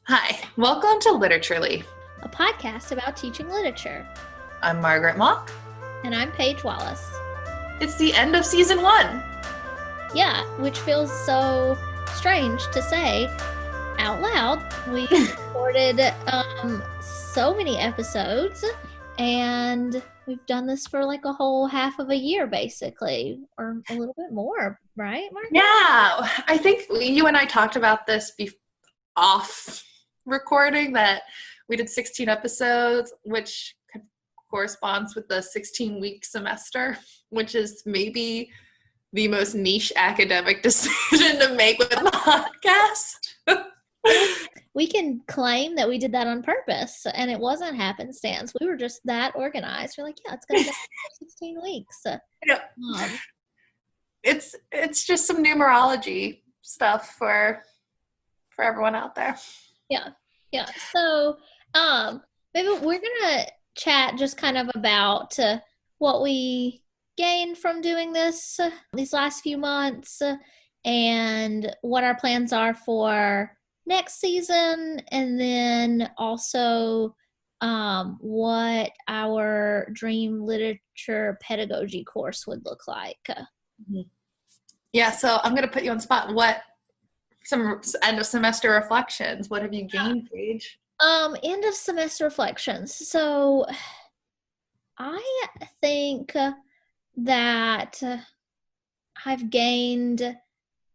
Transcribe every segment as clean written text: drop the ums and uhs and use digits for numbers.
Hi, welcome to Literaturely. A podcast about teaching literature. I'm Margaret Mock. And I'm Paige Wallace. It's the end of season 1. Yeah, which feels so strange to say out loud. We recorded so many episodes, and we've done this for like a whole half of a year, basically, or a little bit more, right, Margaret? Yeah, I think you and I talked about this off recording, that we did 16 episodes, which corresponds with the 16-week semester, which is maybe the most niche academic decision to make with a podcast. We can claim that we did that on purpose, and it wasn't happenstance. We were just that organized. We're like, yeah, it's going to be 16 weeks. It's just some numerology stuff for everyone out there. Yeah. So, maybe we're gonna chat just kind of about what we gained from doing this these last few months, and what our plans are for next season, and then also what our dream literature pedagogy course would look like. Yeah, so I'm going to put you on the spot. What some end of semester reflections? What have you gained, Paige? End of semester reflections. So I think that I've gained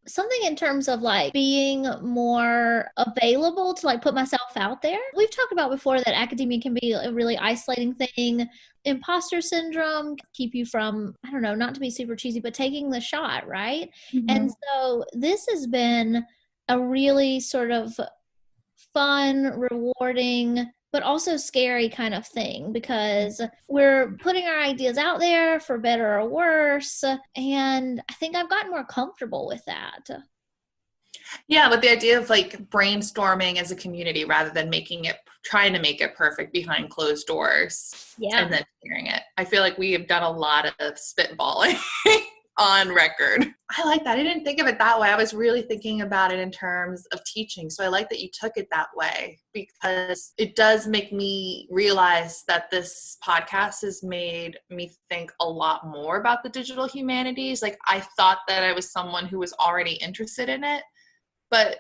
something in terms of like being more available to like put myself out there. We've talked about before that academia can be a really isolating thing. Imposter syndrome keep you from, I don't know, not to be super cheesy, but taking the shot, right? Mm-hmm. And so this has been a really sort of fun, rewarding, but also scary kind of thing, because we're putting our ideas out there for better or worse. And I think I've gotten more comfortable with that. Yeah, but the idea of like brainstorming as a community rather than trying to make it perfect behind closed doors, and then hearing it. I feel like we have done a lot of spitballing on record. I like that. I didn't think of it that way. I was really thinking about it in terms of teaching. So I like that you took it that way, because it does make me realize that this podcast has made me think a lot more about the digital humanities. Like, I thought that I was someone who was already interested in it, but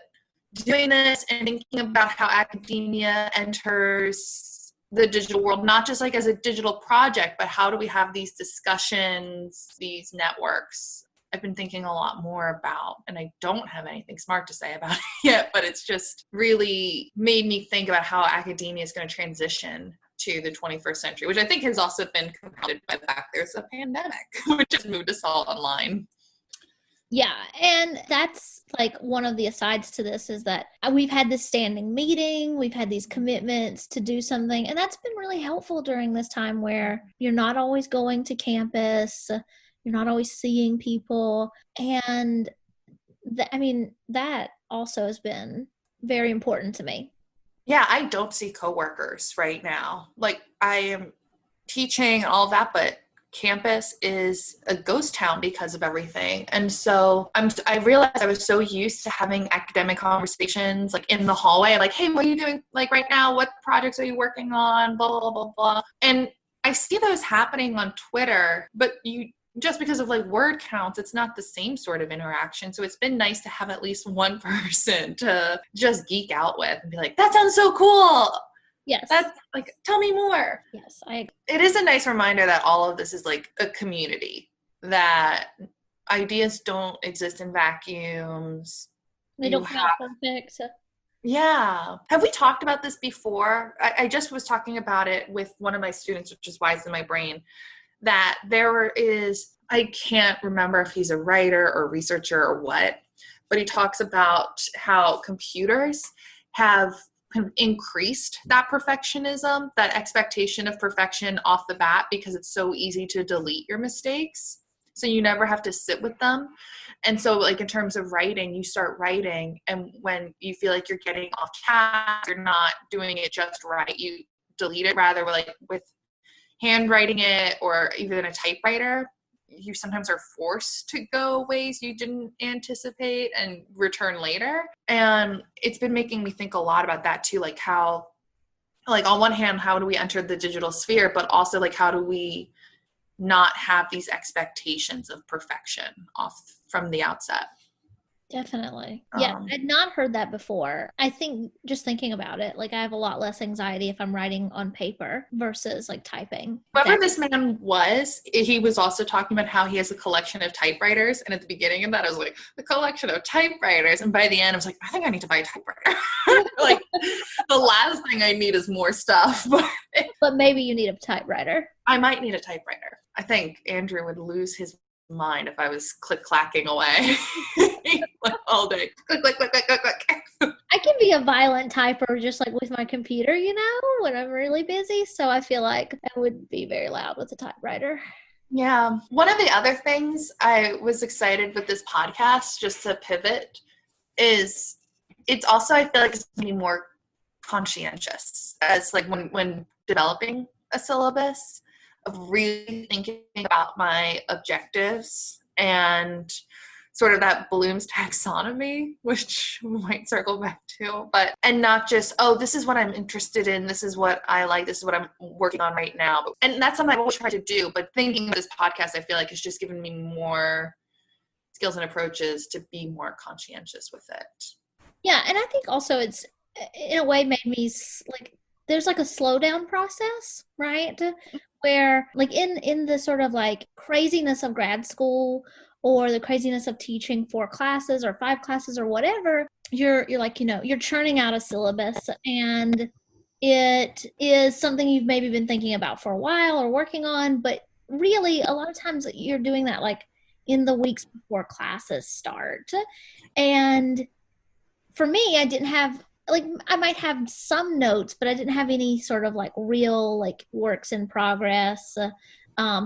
doing this and thinking about how academia enters the digital world, not just like as a digital project, but how do we have these discussions, these networks, I've been thinking a lot more about, and I don't have anything smart to say about it yet, but it's just really made me think about how academia is going to transition to the 21st century, which I think has also been compounded by the fact there's a pandemic, which has moved us all online. Yeah, and that's like one of the asides to this, is that we've had this standing meeting, we've had these commitments to do something, and that's been really helpful during this time where you're not always going to campus, you're not always seeing people, and that also has been very important to me. Yeah, I don't see coworkers right now. Like, I am teaching and all of that, but campus is a ghost town because of everything. And so I realized I was so used to having academic conversations like in the hallway, like, hey, what are you doing like right now? What projects are you working on? Blah, blah, blah, blah. And I see those happening on Twitter, but just because of like word counts, it's not the same sort of interaction. So it's been nice to have at least one person to just geek out with and be like, that sounds so cool. Yes. That's like, tell me more. Yes, I agree. It is a nice reminder that all of this is like a community, that ideas don't exist in vacuums. They don't come out perfect. Yeah. Have we talked about this before? I just was talking about it with one of my students, which is Wise in My Brain, that I can't remember if he's a writer or researcher or what, but he talks about how computers have increased that perfectionism, that expectation of perfection off the bat, because it's so easy to delete your mistakes. So you never have to sit with them. And so like in terms of writing, you start writing, and when you feel like you're getting off track, you're not doing it just right, you delete it, rather like with handwriting it or even a typewriter. you sometimes are forced to go ways you didn't anticipate and return later. And it's been making me think a lot about that too, like how, like on one hand, how do we enter the digital sphere, but also like how do we not have these expectations of perfection off from the outset? Definitely. Yeah, I'd not heard that before. I think just thinking about it, like I have a lot less anxiety if I'm writing on paper versus like typing. Whoever this man was, he was also talking about how he has a collection of typewriters. And at the beginning of that, I was like, the collection of typewriters. And by the end, I was like, I think I need to buy a typewriter. Like, the last thing I need is more stuff. But maybe you need a typewriter. I might need a typewriter. I think Andrew would lose his mind if I was click-clacking away all day. Click, click, click, click, click, click. I can be a violent typer just like with my computer, you know, when I'm really busy. So I feel like I would be very loud with a typewriter. Yeah. One of the other things I was excited with this podcast, just to pivot, is it's also, I feel like it's going to be more conscientious as like when developing a syllabus, of really thinking about my objectives and sort of that Bloom's taxonomy, which we might circle back to, and not just, oh, this is what I'm interested in, this is what I like, this is what I'm working on right now. And that's something I've always tried to do, but thinking of this podcast, I feel like it's just given me more skills and approaches to be more conscientious with it. Yeah, and I think also it's, in a way, made me, like, there's like a slowdown process, right? Where like in the sort of like craziness of grad school or the craziness of teaching 4 classes or 5 classes or whatever, you're like, you know, you're churning out a syllabus and it is something you've maybe been thinking about for a while or working on, but really a lot of times you're doing that like in the weeks before classes start. And for me, I didn't have, like, I might have some notes, but I didn't have any sort of like real like works in progress,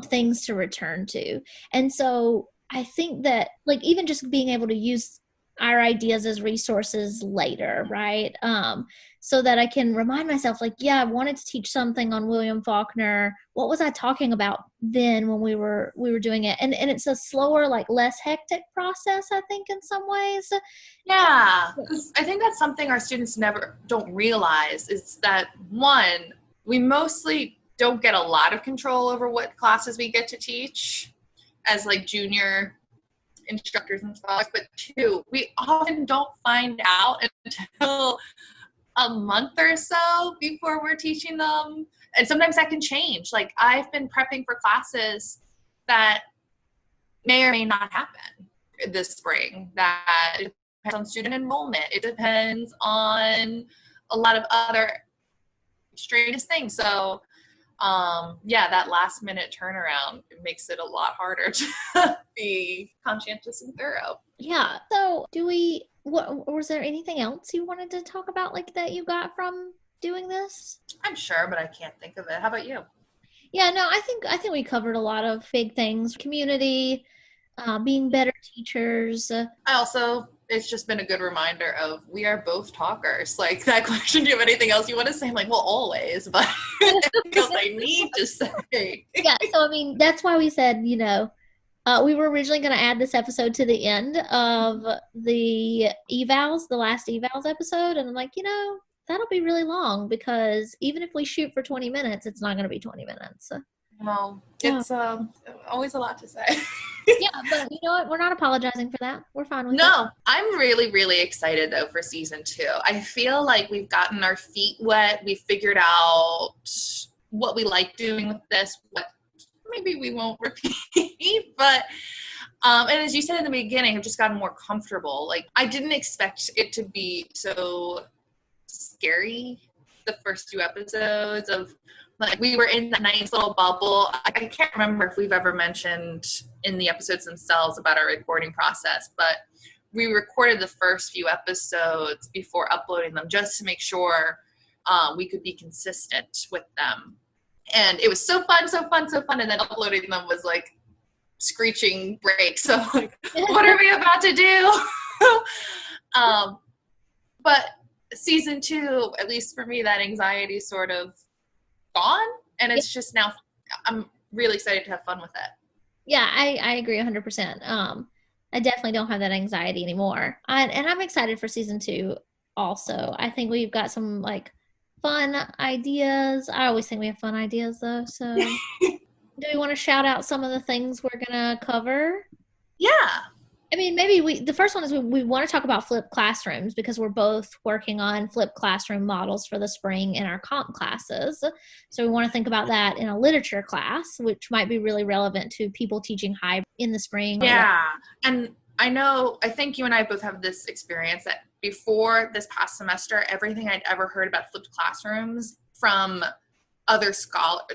things to return to. And so I think that like even just being able to use our ideas as resources later, right? So that I can remind myself, like, yeah, I wanted to teach something on William Faulkner. What was I talking about then when we were doing it? And it's a slower, like less hectic process, I think, in some ways. Yeah, because I think that's something our students don't realize is that, one, we mostly don't get a lot of control over what classes we get to teach as like junior instructors and stuff, but 2, we often don't find out until a month or so before we're teaching them. And sometimes that can change. Like I've been prepping for classes that may or may not happen this spring. That it depends on student enrollment. It depends on a lot of other strange things. So yeah, that last minute turnaround makes it a lot harder to be conscientious and thorough. Yeah. So was there anything else you wanted to talk about like that you got from doing this? I'm sure, but I can't think of it. How about you? Yeah, no, I think we covered a lot of big things. Community, being better teachers. It's just been a good reminder of we are both talkers. Like that question, do you have anything else you want to say? I'm like, well, always, but because I need to say. Yeah, so I mean, that's why we said, you know, we were originally going to add this episode to the end of the evals, the last evals episode. And I'm like, you know, that'll be really long because even if we shoot for 20 minutes, it's not going to be 20 minutes. Well, it's always a lot to say. Yeah, but you know what? We're not apologizing for that. We're fine with it. No, I'm really, really excited though for season 2. I feel like we've gotten our feet wet. We've figured out what we like doing with this, what maybe we won't repeat, but and as you said in the beginning, I've just gotten more comfortable. Like I didn't expect it to be so scary the first few episodes of like we were in that nice little bubble. I can't remember if we've ever mentioned in the episodes themselves about our recording process, but we recorded the first few episodes before uploading them just to make sure we could be consistent with them. And it was so fun. And then uploading them was like screeching brakes. So like, what are we about to do? But season 2, at least for me, that anxiety is sort of gone. And it's just now, I'm really excited to have fun with it. Yeah, I agree 100%. I definitely don't have that anxiety anymore. And I'm excited for season 2 also. I think we've got some like fun ideas. I always think we have fun ideas though. So, do we want to shout out some of the things we're gonna cover? Yeah. I mean, maybe the first one is we want to talk about flipped classrooms because we're both working on flipped classroom models for the spring in our comp classes. So we want to think about that in a literature class, which might be really relevant to people teaching hybrid in the spring. Yeah. And I think you and I both have this experience that before this past semester, everything I'd ever heard about flipped classrooms from other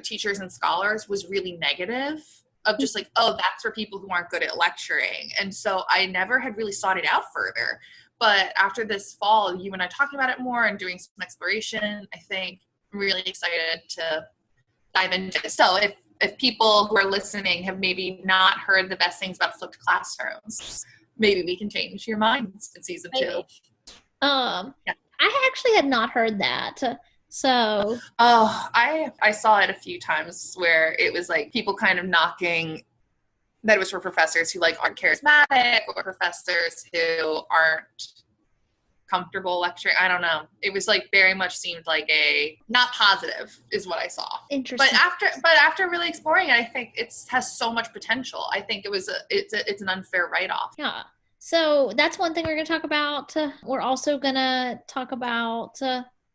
teachers and scholars was really negative, of just like, oh, that's for people who aren't good at lecturing. And so I never had really sought it out further. But after this fall, you and I talking about it more and doing some exploration, I think I'm really excited to dive into it. So if people who are listening have maybe not heard the best things about flipped classrooms, maybe we can change your minds in season 2. Yeah. I actually had not heard that. So I saw it a few times where it was like people kind of knocking that it was for professors who like aren't charismatic or professors who aren't comfortable lecturing. I don't know. It was like very much seemed like a not positive is what I saw. Interesting. But after really exploring it, I think it has so much potential. I think it's an unfair write-off. Yeah. So that's one thing we're going to talk about. We're also going to talk about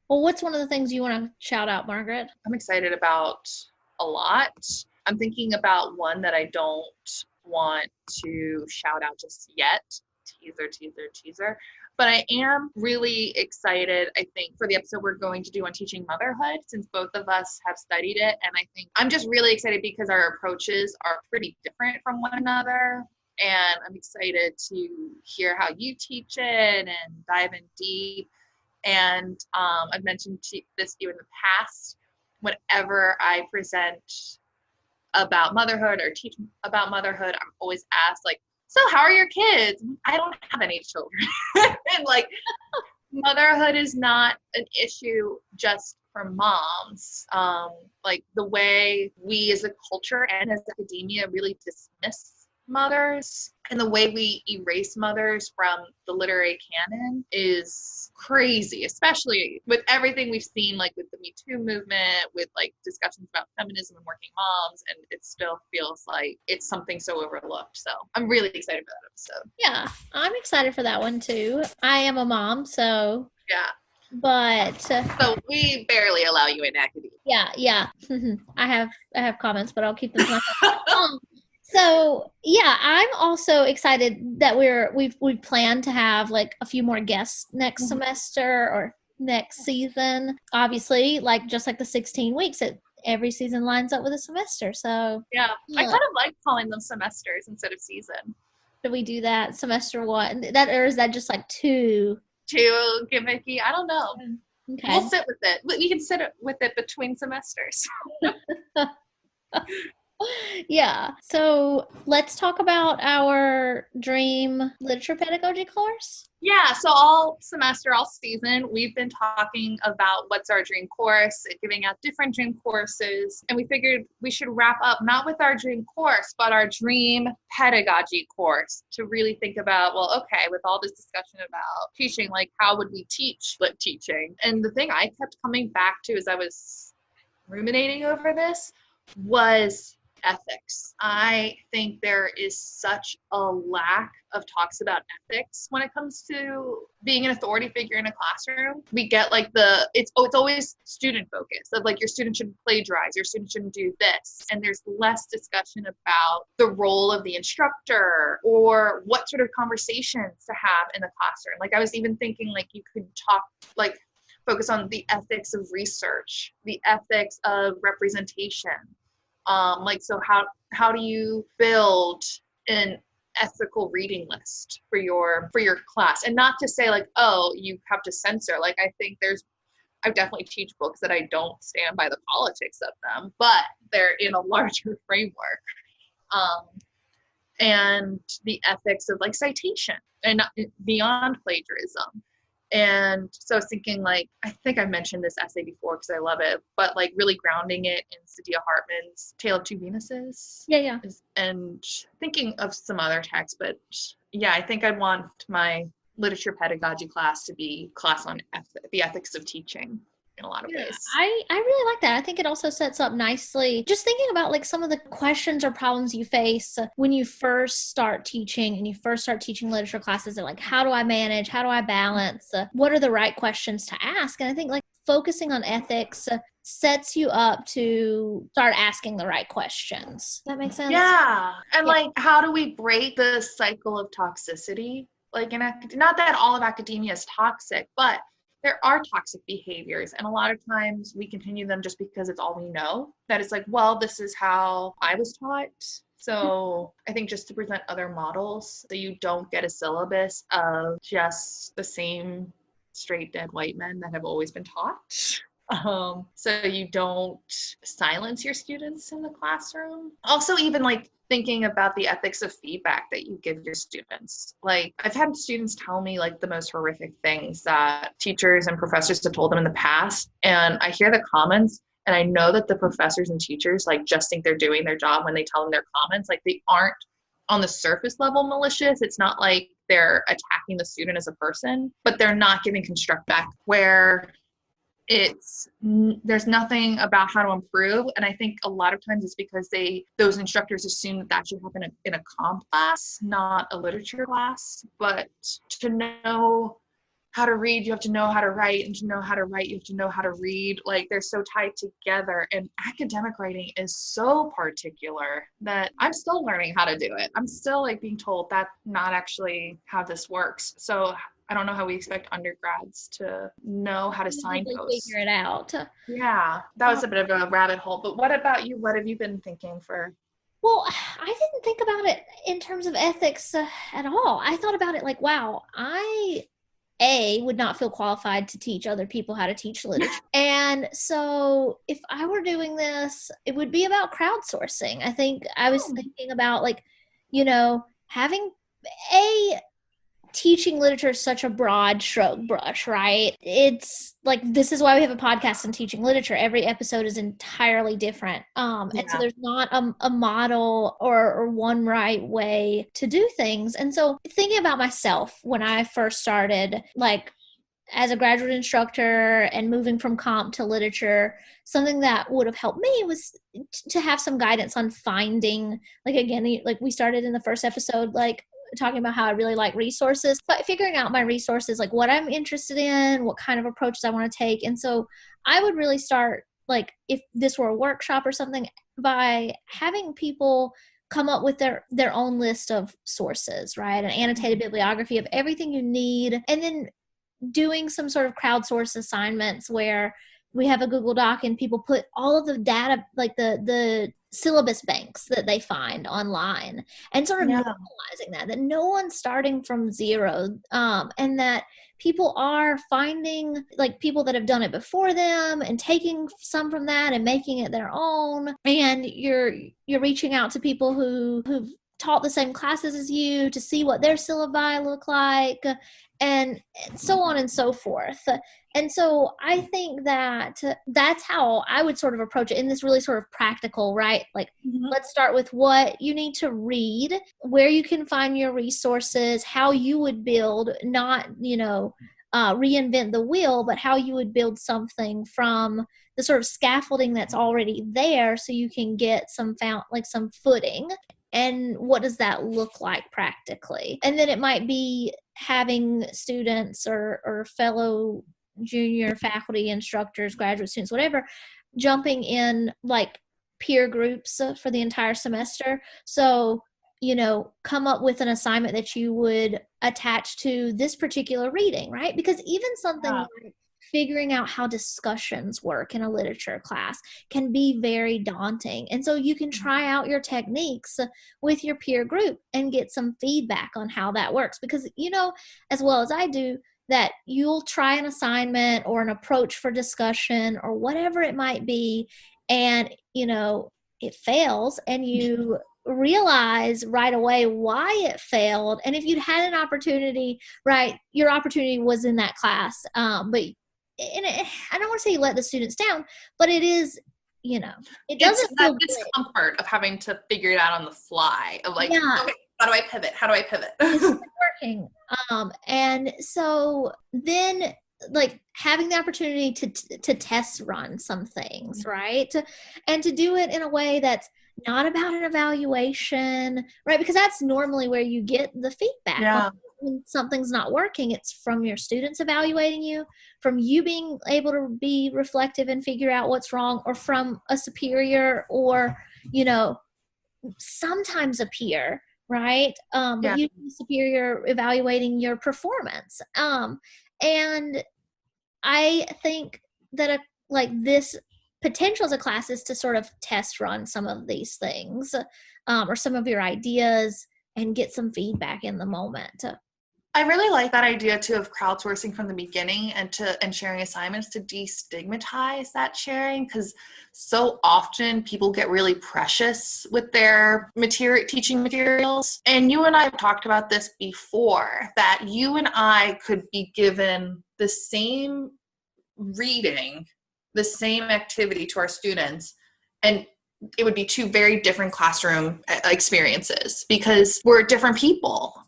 what's one of the things you want to shout out, Margaret? I'm excited about a lot. I'm thinking about one that I don't want to shout out just yet. Teaser. But I am really excited, I think, for the episode we're going to do on teaching motherhood, since both of us have studied it. And I think I'm just really excited because our approaches are pretty different from one another. And I'm excited to hear how you teach it and dive in deep. And I've mentioned this to you in the past. Whenever I present about motherhood or teach about motherhood, I'm always asked, like, so how are your kids? I don't have any children. And like, motherhood is not an issue just for moms. Like the way we as a culture and as academia really dismiss mothers and the way we erase mothers from the literary canon is crazy, especially with everything we've seen, like with the Me Too movement, with like discussions about feminism and working moms, and it still feels like it's something so overlooked. So I'm really excited for that episode. Yeah, I'm excited for that one too. I am a mom, so yeah. But so we barely allow you in academia. Yeah. I have comments, but I'll keep them to myself. So yeah, I'm also excited that we've planned to have like a few more guests next semester or next season. Obviously, just like the 16 weeks, every season lines up with a semester. So yeah. I kind of like calling them semesters instead of season. Do we do that semester one? Or is that just like two? Too gimmicky? I don't know. Okay. We'll sit with it. We can sit with it between semesters. Yeah. So let's talk about our dream literature pedagogy course. Yeah. So all semester, all season, we've been talking about what's our dream course, giving out different dream courses. And we figured we should wrap up not with our dream course, but our dream pedagogy course to really think about, well, okay, with all this discussion about teaching, like how would we teach lit teaching? And the thing I kept coming back to as I was ruminating over this was ethics. I think there is such a lack of talks about ethics when it comes to being an authority figure in a classroom. We get like it's always student focused, of like your student shouldn't plagiarize, your student shouldn't do this, and there's less discussion about the role of the instructor or what sort of conversations to have in the classroom. Like I was even thinking like you could talk like focus on the ethics of research, the ethics of representation. So how do you build an ethical reading list for your class? And not to say like, oh, you have to censor. Like I think I definitely teach books that I don't stand by the politics of them, but they're in a larger framework. And the ethics of like citation and beyond plagiarism. And so I was thinking, like, I think I mentioned this essay before because I love it, but like really grounding it in Sadia Hartman's Tale of Two Venuses. Yeah. And thinking of some other texts, but yeah, I think I'd want my literature pedagogy class to be class on the ethics of teaching in a lot of ways. I really like that. I think it also sets up nicely, just thinking about like some of the questions or problems you face when you first start teaching and you first start teaching literature classes, and like, how do I manage? How do I balance? What are the right questions to ask? And I think like focusing on ethics sets you up to start asking the right questions. Does that make sense? Yeah. And like, how do we break the cycle of toxicity? Like, not that all of academia is toxic, but there are toxic behaviors, and a lot of times we continue them just because it's all we know. That it's like, well, this is how I was taught. So I think just to present other models so you don't get a syllabus of just the same straight dead white men that have always been taught. So you don't silence your students in the classroom. Also, even like thinking about the ethics of feedback that you give your students. Like, I've had students tell me like the most horrific things that teachers and professors have told them in the past. And I hear the comments, and I know that the professors and teachers like just think they're doing their job when they tell them their comments. Like, they aren't on the surface level malicious. It's not like they're attacking the student as a person, but they're not giving constructive feedback where there's nothing about how to improve. And I think a lot of times it's because those instructors assume that should happen in a comp class, not a literature class. But to know how to read, you have to know how to write, and to know how to write, you have to know how to read. Like, they're so tied together, and academic writing is so particular that I'm still learning how to do it. I'm still like being told that's not actually how this works. So I don't know how we expect undergrads to know how to signpost. Figure it out. Yeah, that was a bit of a rabbit hole. But what about you? What have you been thinking for? Well, I didn't think about it in terms of ethics at all. I thought about it like, wow, I would not feel qualified to teach other people how to teach literature. And so if I were doing this, it would be about crowdsourcing. I think I was thinking about like, having teaching literature is such a broad stroke brush, right? It's like, this is why we have a podcast on teaching literature. Every episode is entirely different. And so there's not a model or one right way to do things. And so thinking about myself when I first started, like as a graduate instructor and moving from comp to literature, something that would have helped me was to have some guidance on finding, like, again, like we started in the first episode, like talking about how I really like resources, but figuring out my resources, like what I'm interested in, what kind of approaches I want to take. And so I would really start, like, if this were a workshop or something, by having people come up with their own list of sources, right? An annotated bibliography of everything you need, and then doing some sort of crowdsource assignments where we have a Google Doc and people put all of the data, like the syllabus banks that they find online, and sort of normalizing that no one's starting from zero, and that people are finding like people that have done it before them and taking some from that and making it their own. And you're reaching out to people who've taught the same classes as you to see what their syllabi look like, and so on and so forth. And so I think that that's how I would sort of approach it in this really sort of practical, right? Like, let's start with what you need to read, where you can find your resources, how you would build, not, reinvent the wheel, but how you would build something from the sort of scaffolding that's already there so you can get some footing. And what does that look like practically? And then it might be having students or fellow junior faculty, instructors, graduate students, whatever, jumping in like peer groups for the entire semester. So, come up with an assignment that you would attach to this particular reading, right? Because even something like figuring out how discussions work in a literature class can be very daunting. And so you can try out your techniques with your peer group and get some feedback on how that works. Because, as well as I do, that you'll try an assignment or an approach for discussion or whatever it might be, and, it fails, and you realize right away why it failed. And if you'd had an opportunity, right, your opportunity was in that class. But I don't want to say you let the students down, but it is, it doesn't feel that discomfort of having to figure it out on the fly of like, yeah. Okay, how do I pivot? It's not working. And so then like having the opportunity to test run some things, right? And to do it in a way that's not about an evaluation, right? Because that's normally where you get the feedback. Yeah. When something's not working, it's from your students evaluating you, from you being able to be reflective and figure out what's wrong, or from a superior, or, sometimes a peer, right? But usually superior evaluating your performance. And I think that this potential as a class is to sort of test run some of these things, or some of your ideas, and get some feedback in the moment. I really like that idea too of crowdsourcing from the beginning and sharing assignments to destigmatize that sharing, because so often people get really precious with their teaching materials. And you and I have talked about this before, that you and I could be given the same reading, the same activity to our students, and it would be two very different classroom experiences, because we're different people.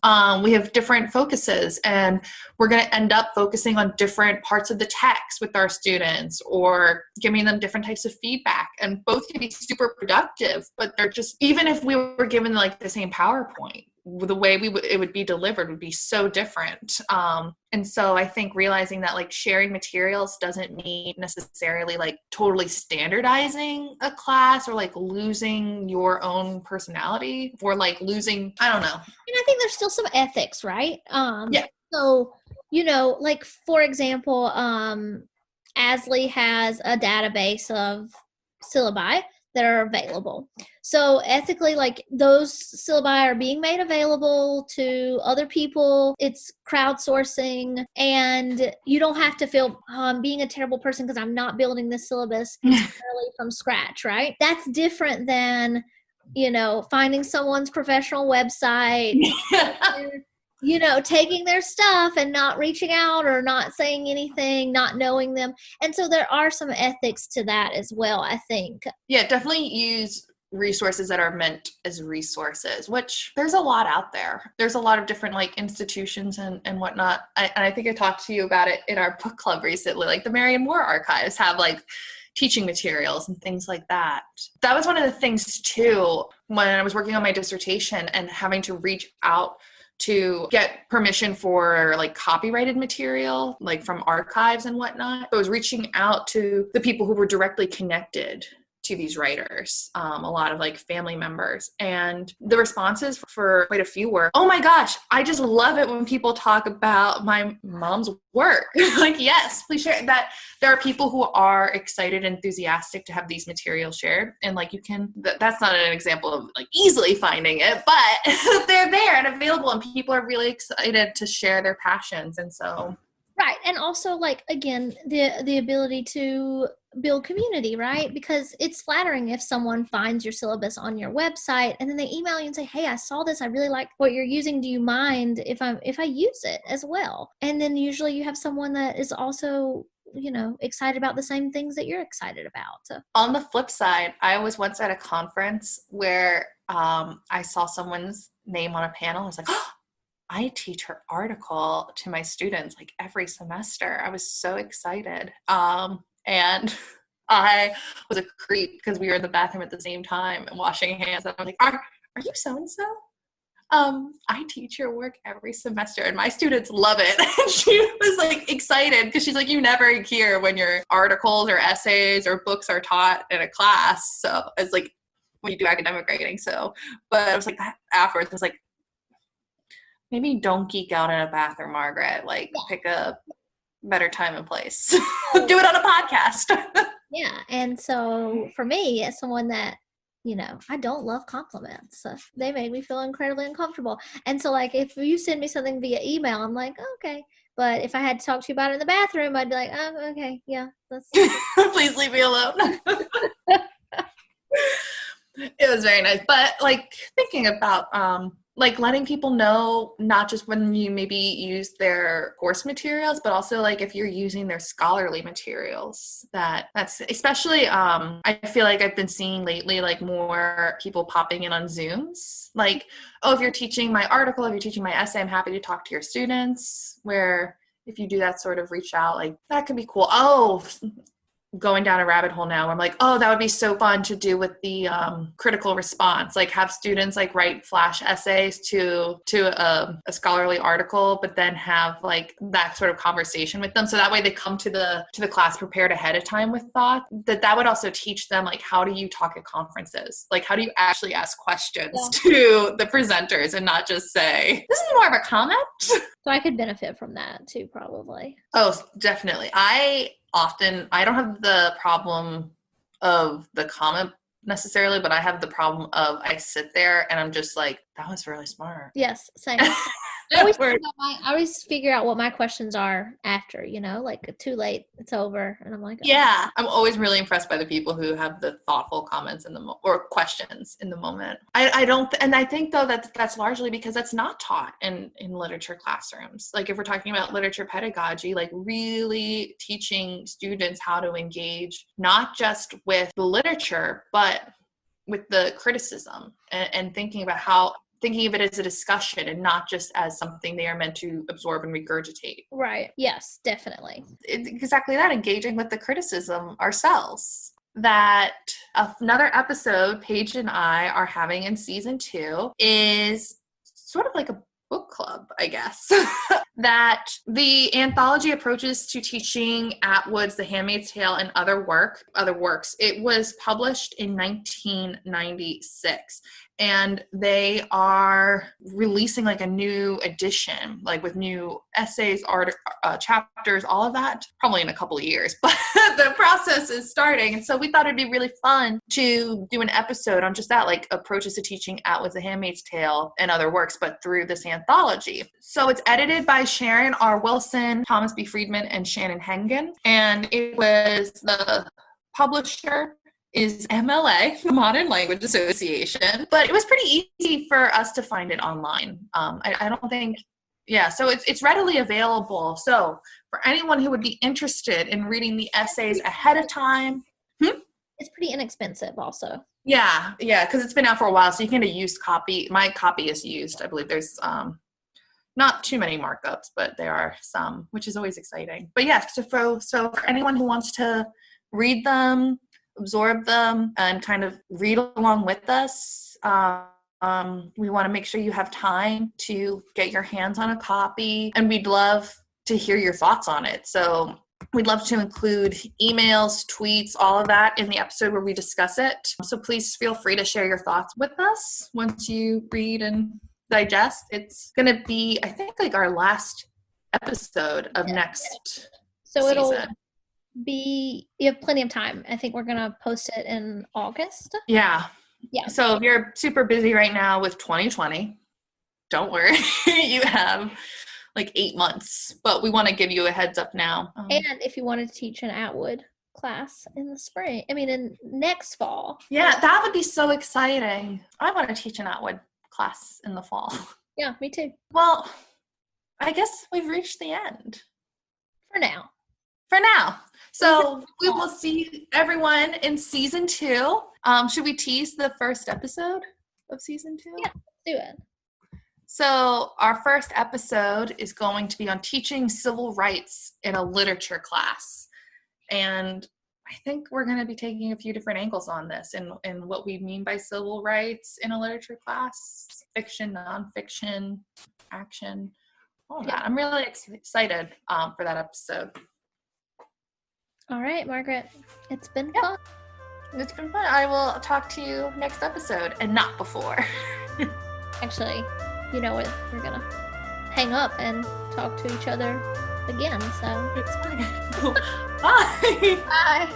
We have different focuses, and we're going to end up focusing on different parts of the text with our students, or giving them different types of feedback, and both can be super productive, but they're just, even if we were given like the same PowerPoint, the way it would be delivered would be so different. And so I think realizing that like sharing materials doesn't mean necessarily like totally standardizing a class, or like losing your own personality, or like losing, I don't know. And I think there's still some ethics, right? Yeah. So, like for example, ASLE has a database of syllabi that are available. So ethically, like those syllabi are being made available to other people. It's crowdsourcing, and you don't have to feel, I'm being a terrible person because I'm not building this syllabus entirely from scratch, right? That's different than, finding someone's professional website, taking their stuff and not reaching out, or not saying anything, not knowing them. And so there are some ethics to that as well, I think. Yeah, definitely use resources that are meant as resources, which there's a lot out there. There's a lot of different like institutions and whatnot. And I think I talked to you about it in our book club recently. Like the Merriam-Webster archives have like teaching materials and things like that. That was one of the things too, when I was working on my dissertation and having to reach out to get permission for like copyrighted material, like from archives and whatnot. I was reaching out to the people who were directly connected to these writers, a lot of like family members. And the responses for quite a few were, oh my gosh, I just love it when people talk about my mom's work. Like, yes, please share that. There are people who are excited and enthusiastic to have these materials shared. And like, you can, that's not an example of like easily finding it, but they're there and available, and people are really excited to share their passions. And so. Right. And also, like, again, the ability to build community, right? Because it's flattering if someone finds your syllabus on your website and then they email you and say, hey, I saw this. I really like what you're using. Do you mind if I use it as well? And then usually you have someone that is also, excited about the same things that you're excited about. On the flip side, I was once at a conference where I saw someone's name on a panel. I was like, oh, I teach her article to my students like every semester. I was so excited. And I was a creep because we were in the bathroom at the same time and washing hands. And I'm like, are you so-and-so? I teach your work every semester and my students love it. And she was like excited because she's like, you never hear when your articles or essays or books are taught in a class. So it's like when you do academic writing. So, but I was like, afterwards, I was like, maybe don't geek out in a bathroom, Margaret. Like, pick a better time and place. Do it on a podcast. Yeah. And so for me, as someone that, I don't love compliments. They make me feel incredibly uncomfortable. And so, like, if you send me something via email, I'm like, okay. But if I had to talk to you about it in the bathroom, I'd be like, oh, okay, yeah. Please leave me alone. It was very nice. But like thinking about like letting people know, not just when you maybe use their course materials, but also like if you're using their scholarly materials, that's especially I feel like I've been seeing lately like more people popping in on Zooms. Like, oh, if you're teaching my article, if you're teaching my essay, I'm happy to talk to your students. Where if you do that sort of reach out, like that could be cool. Oh, going down a rabbit hole now. I'm like, oh, that would be so fun to do with the critical response. Like have students like write flash essays to a scholarly article, but then have like that sort of conversation with them. So that way they come to the class prepared ahead of time with thought. That would also teach them like, how do you talk at conferences? Like how do you actually ask questions to the presenters and not just say, this is more of a comment? So I could benefit from that too, probably. Oh, definitely. I don't have the problem of the comment necessarily, but I have the problem of I sit there and I'm just like, that was really smart. Yes, same. I always figure out what my questions are after, like too late, it's over. And I'm like, oh. Yeah, I'm always really impressed by the people who have the thoughtful comments or questions in the moment. And I think though that's largely because that's not taught in literature classrooms. Like if we're talking about literature pedagogy, like really teaching students how to engage, not just with the literature, but with the criticism and thinking of it as a discussion and not just as something they are meant to absorb and regurgitate. Right. Yes, definitely. It's exactly that, engaging with the criticism ourselves. That another episode Paige and I are having in season 2 is sort of like a book club, I guess. That the anthology approaches to teaching Atwood's The Handmaid's Tale and other works. It was published in 1996. And they are releasing like a new edition, like with new essays, chapters, all of that, probably in a couple of years. But the process is starting. And so we thought it'd be really fun to do an episode on just that, like approaches to teaching Atwood's The Handmaid's Tale and other works, but through this anthology. So it's edited by Sharon R. Wilson, Thomas B. Friedman, and Shannon Hengen. And it was the publisher is MLA, the Modern Language Association, but it was pretty easy for us to find it online. I don't think, so it's readily available. So for anyone who would be interested in reading the essays ahead of time. It's pretty inexpensive also. Yeah, because it's been out for a while, so you can get a used copy. My copy is used. I believe there's not too many markups, but there are some, which is always exciting. But yeah, so for anyone who wants to read them, absorb them, and kind of read along with us. We want to make sure you have time to get your hands on a copy, and we'd love to hear your thoughts on it. So we'd love to include emails, tweets, all of that in the episode where we discuss it. So please feel free to share your thoughts with us once you read and digest. It's going to be, I think, like our last episode of next season. It'll you have plenty of time. I think we're gonna post it in August. Yeah. So if you're super busy right now with 2020, don't worry. You have like 8 months, but we want to give you a heads up now. And if you wanted to teach an Atwood class in the spring, in next fall. Yeah, that would be so exciting. I want to teach an Atwood class in the fall. Yeah, me too. Well, I guess we've reached the end. For now. So we will see everyone in season 2. Should we tease the first episode of season 2? Yeah, do it. So our first episode is going to be on teaching civil rights in a literature class. And I think we're going to be taking a few different angles on this and what we mean by civil rights in a literature class, fiction, nonfiction, action, all of that. I'm really excited for that episode. All right, Margaret. It's been fun. It's been fun. I will talk to you next episode and not before. Actually, you know what? We're going to hang up and talk to each other again. So it's fine. Bye. Bye.